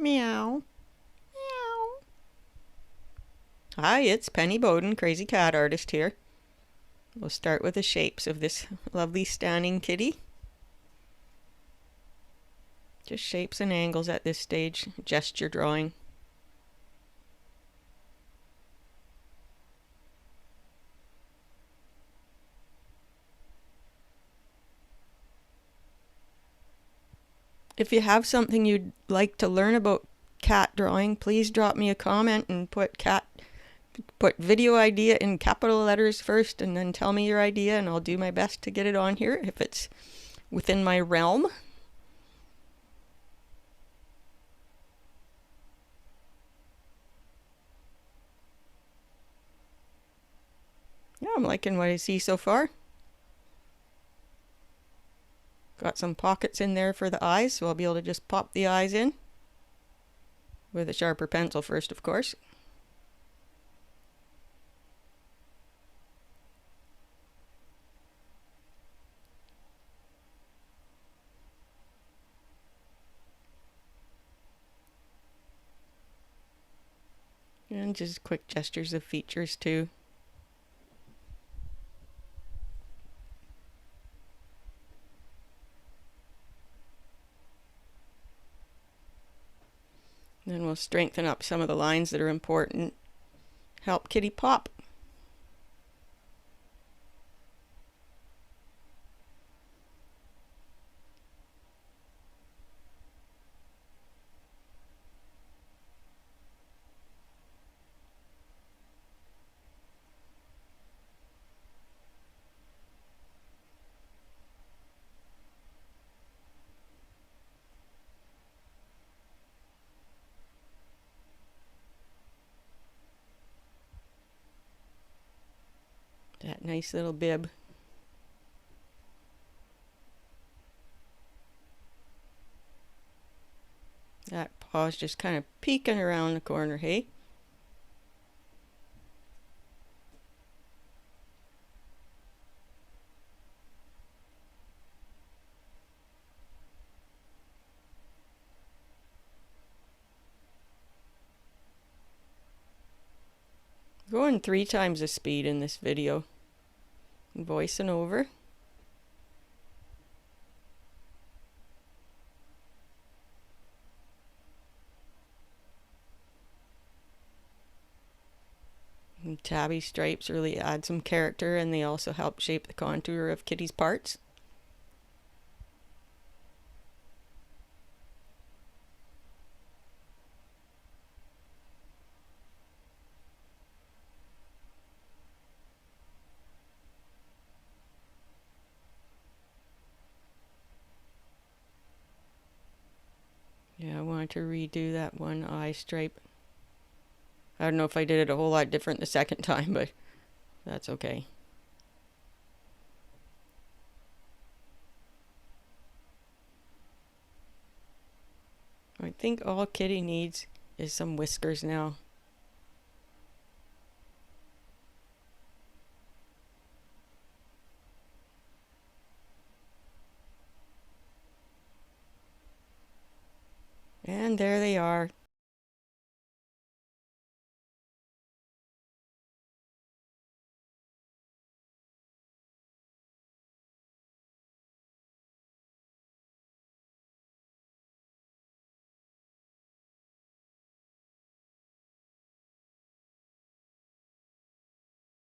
Meow. Meow. Hi, it's Penny Bowden, Crazy Cat Artist here. We'll start with the shapes of this lovely standing kitty. Just shapes and angles at this stage, gesture drawing. If you have something you'd like to learn about cat drawing, please drop me a comment and put video idea in capital letters first and then tell me your idea, and I'll do my best to get it on here if it's within my realm. Yeah, I'm liking what I see so far. Got some pockets in there for the eyes, so I'll be able to just pop the eyes in with a sharper pencil first, of course. And just quick gestures of features too. Then we'll strengthen up some of the lines that are important. Help Kitty pop. That nice little bib. That paw's just kind of peeking around the corner, hey? Going 3 times the speed in this video. Voicing over. And tabby stripes really add some character, and they also help shape the contour of Kitty's parts. Yeah, I wanted to redo that one eye stripe. I don't know if I did it a whole lot different the second time, but that's okay. I think all Kitty needs is some whiskers now. And there they are.